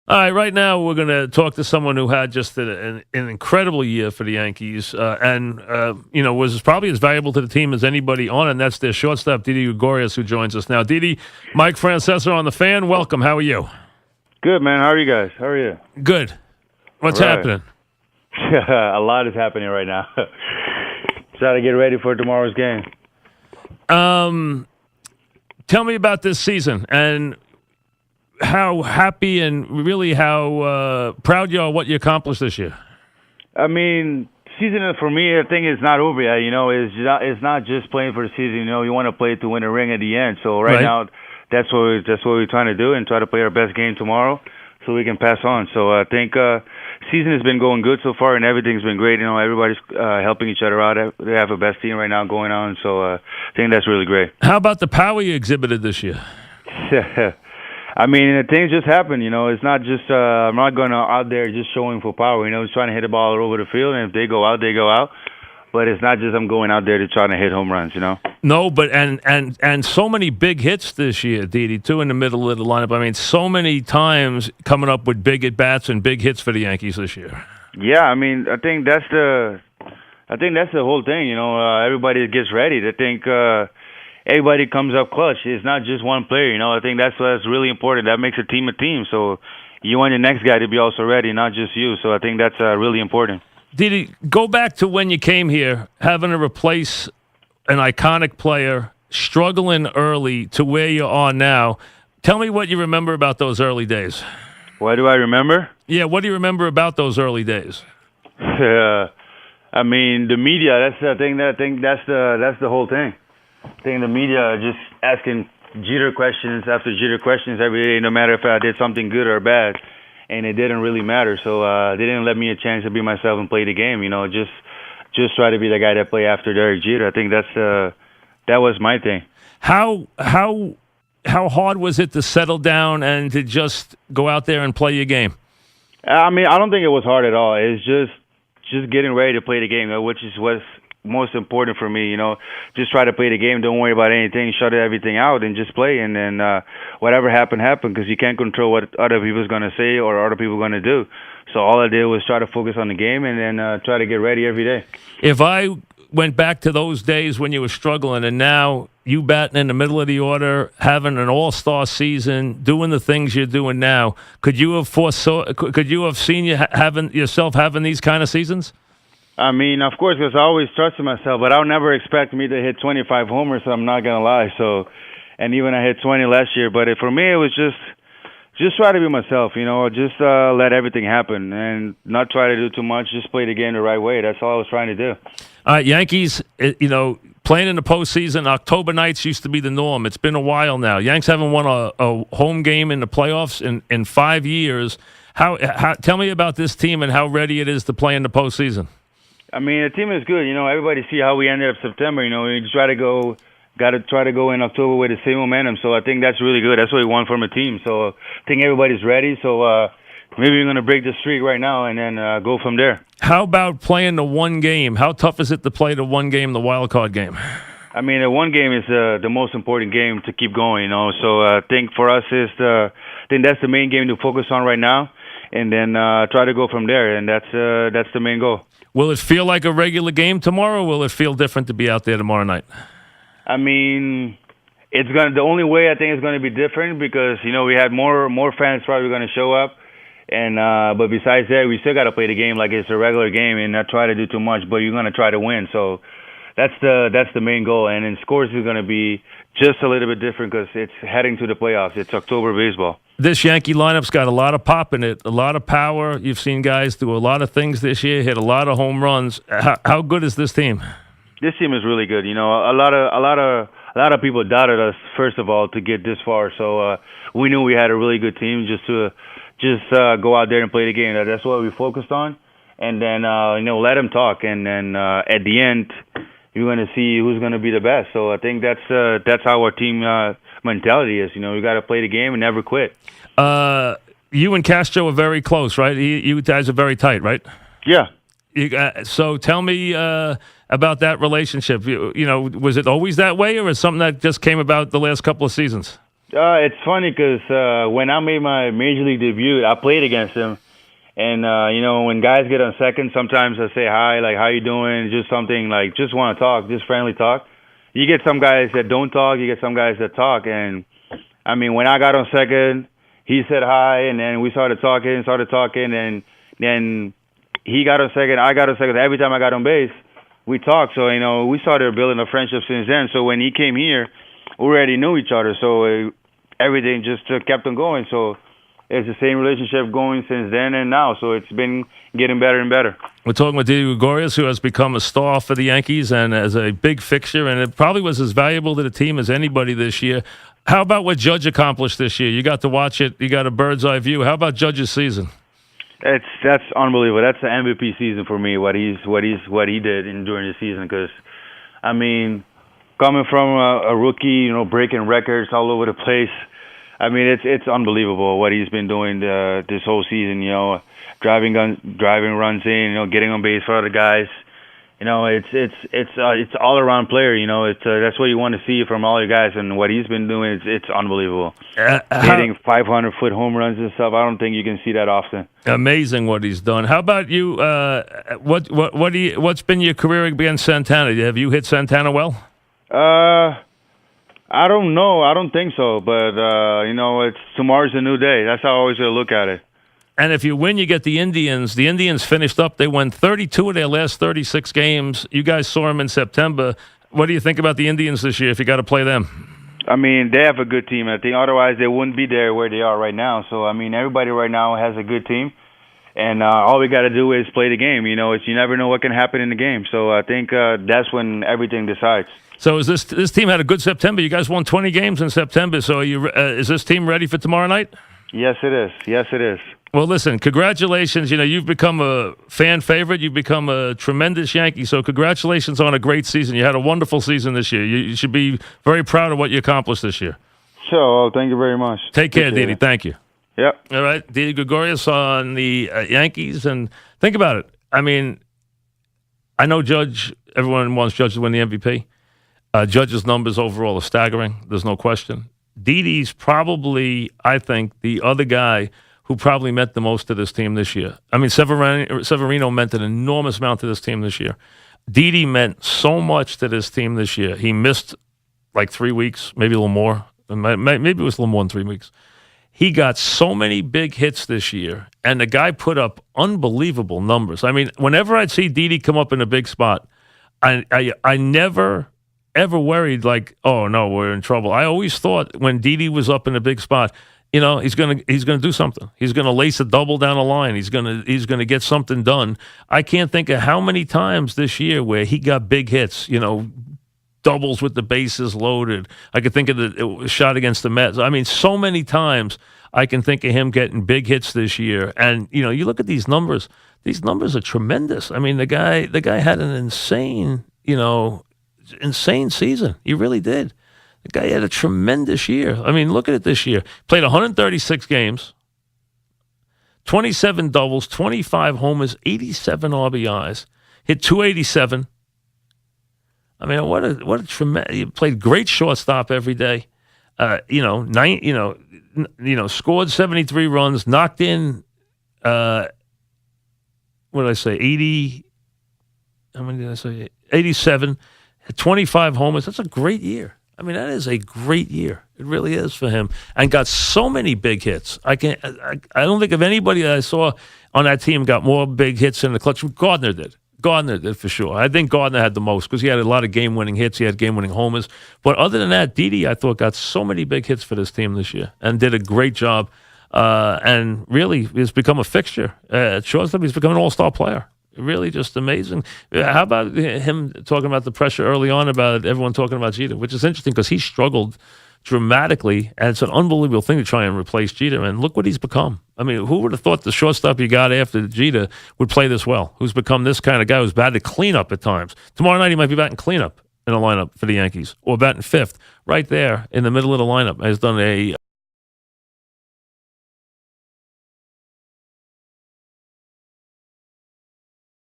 All right, right now we're going to talk to someone who had just an incredible year for the Yankees and was probably as valuable to the team as anybody on it, and that's their shortstop, Didi Gregorius, who joins us now. Didi, Mike Francesa on the fan. Welcome. How are you? Good, man. How are you guys? How are you? Good. What's happening? A lot is happening right now. Trying to get ready for tomorrow's game. Tell me about this season and how happy and really how proud you are what you accomplished this year. I mean, season for me, I think it's not over yet. It's not just playing for the season. You want to play to win a ring at the end. So right now, that's what we're trying to do and try to play our best game tomorrow so we can pass on. So I think season has been going good so far and everything's been great. Everybody's helping each other out. They have a best team right now going on. So I think that's really great. How about the power you exhibited this year? I mean, things just happen, It's not just I'm not going out there just showing for power. Just trying to hit the ball all over the field, and if they go out, they go out. But it's not just I'm going out there to try to hit home runs, No, but and so many big hits this year, Didi, too, in the middle of the lineup. I mean, so many times coming up with big at bats and big hits for the Yankees this year. Yeah, I mean, I think that's the whole thing. Everybody gets ready. I think. Everybody comes up clutch. It's not just one player, I think that's really important. That makes a team. So you want your next guy to be also ready, not just you. So I think that's really important. Didi, go back to when you came here, having to replace an iconic player, struggling early to where you are now. Tell me what you remember about those early days. What do I remember? Yeah, what do you remember about those early days? I mean, the media. I think that's the whole thing. I think the media just asking Jeter questions after Jeter questions every day, no matter if I did something good or bad, and it didn't really matter. So they didn't let me a chance to be myself and play the game. Just try to be the guy that play after Derek Jeter. I think that was my thing. How hard was it to settle down and to just go out there and play your game? I mean, I don't think it was hard at all. It's just getting ready to play the game, which is what's most important for me. Just try to play the game. Don't worry about anything. Shut everything out and just play. And then whatever happened, because you can't control what other people's going to say or other people going to do. So all I did was try to focus on the game and then try to get ready every day. If I went back to those days when you were struggling and now you batting in the middle of the order, having an all-star season, doing the things you're doing now, could you have seen yourself having these kind of seasons? I mean, of course, because I always trusted myself, but I would never expect me to hit 25 homers, so I'm not going to lie. So, and even I hit 20 last year. But for me, it was just try to be myself, just let everything happen and not try to do too much, just play the game the right way. That's all I was trying to do. All right, Yankees, playing in the postseason, October nights used to be the norm. It's been a while now. Yanks haven't won a home game in the playoffs in 5 years. How tell me about this team and how ready it is to play in the postseason. I mean, the team is good. Everybody see how we ended up September. We got to try to go in October with the same momentum. So I think that's really good. That's what we want from a team. So I think everybody's ready. So maybe we're going to break the streak right now and then go from there. How about playing the one game? How tough is it to play the one game, the wild card game? I mean, the one game is the most important game to keep going. So I think for us I think that's the main game to focus on right now, and then try to go from there. And that's the main goal. Will it feel like a regular game tomorrow, or will it feel different to be out there tomorrow night? I mean, the only way I think it's going to be different because, we had more fans probably going to show up. And but besides that, we still got to play the game like it's a regular game and not try to do too much, but you're going to try to win. So that's the main goal. And then scores is going to be just a little bit different because it's heading to the playoffs. It's October baseball. This Yankee lineup's got a lot of pop in it, a lot of power. You've seen guys do a lot of things this year, hit a lot of home runs. How good is this team? This team is really good. A lot of people doubted us first of all to get this far. So we knew we had a really good team just to go out there and play the game. That's what we focused on, and then let them talk, and then at the end you're going to see who's going to be the best. So I think that's how our team mentality is. We got to play the game and never quit. You and Castro are very close, right? You guys are very tight, right? Yeah. So tell me about that relationship. Was it always that way, or is it something that just came about the last couple of seasons? It's funny because when I made my major league debut, I played against him. And, when guys get on second, sometimes I say hi, like, how you doing? Just something like, just want to talk, just friendly talk. You get some guys that don't talk. You get some guys that talk. And, I mean, when I got on second, he said hi, and then we started talking, and then he got on second, I got on second. Every time I got on base, we talked. So, we started building a friendship since then. So when he came here, we already knew each other. So everything just kept on going. So it's the same relationship going since then and now. So it's been getting better and better. We're talking with Didi Gregorius, who has become a star for the Yankees and as a big fixture, and it probably was as valuable to the team as anybody this year. How about what Judge accomplished this year? You got to watch it. You got a bird's eye view. How about Judge's season? That's unbelievable. That's the MVP season for me. What he did during the season. Because, I mean, coming from a rookie, breaking records all over the place. I mean, it's unbelievable what he's been doing this whole season. Driving runs in, getting on base for other guys. It's all around player. That's what you want to see from all your guys, and what he's been doing it's unbelievable. Hitting 500-foot home runs and stuff. I don't think you can see that often. Amazing what he's done. How about you? What's been your career against Santana? Have you hit Santana well? I don't know. I don't think so. But it's tomorrow's a new day. That's how I always look at it. And if you win, you get the Indians. The Indians finished up. They won 32 of their last 36 games. You guys saw them in September. What do you think about the Indians this year if you got to play them? I mean, they have a good team. I think otherwise they wouldn't be there where they are right now. So, I mean, everybody right now has a good team. And all we got to do is play the game. You never know what can happen in the game. So I think that's when everything decides. So is this team had a good September? You guys won 20 games in September. So is this team ready for tomorrow night? Yes, it is. Yes, it is. Well, listen, congratulations. You've become a fan favorite. You've become a tremendous Yankee. So congratulations on a great season. You had a wonderful season this year. You should be very proud of what you accomplished this year. Sure. Thank you very much. Take care, Didi. Thank you. Yep. All right. Didi Gregorius on the Yankees. And think about it. I mean, I know everyone wants Judge to win the MVP. Judge's numbers overall are staggering. There's no question. Didi's probably, I think, the other guy who probably meant the most to this team this year. I mean, Severino meant an enormous amount to this team this year. Didi meant so much to this team this year. He missed like 3 weeks, maybe a little more. Maybe it was a little more than 3 weeks. He got so many big hits this year, and the guy put up unbelievable numbers. I mean, whenever I'd see Didi come up in a big spot, I never ever worried like, oh no, we're in trouble. I always thought when Didi was up in a big spot, he's gonna do something. He's gonna lace a double down the line. He's gonna get something done. I can't think of how many times this year where he got big hits. Doubles with the bases loaded. I could think of the shot against the Mets. I mean, so many times I can think of him getting big hits this year. And you look at these numbers. These numbers are tremendous. I mean, the guy had an insane season. He really did. The guy had a tremendous year. I mean, look at it this year. Played 136 games, 27 doubles, 25 homers, 87 RBIs, hit 287. I mean, what a tremendous. He played great shortstop every day. Scored 73 runs, knocked in. What did I say? 80. How many did I say? 87. 25 homers. That's a great year. I mean, that is a great year. It really is for him. And got so many big hits. I don't think of anybody that I saw on that team got more big hits in the clutch. Gardner did. Gardner did for sure. I think Gardner had the most because he had a lot of game-winning hits. He had game-winning homers. But other than that, Didi, I thought, got so many big hits for this team this year and did a great job. And really has become a fixture. At shortstop, he's become an all-star player. Really just amazing. How about him talking about the pressure early on about everyone talking about Jeter, which is interesting because he struggled dramatically, and it's an unbelievable thing to try and replace Jeter, and look what he's become. I mean, who would have thought the shortstop you got after Jeter would play this well, who's become this kind of guy who's batted cleanup at times. Tomorrow night he might be batting cleanup in a lineup for the Yankees, or batting fifth right there in the middle of the lineup. Has done a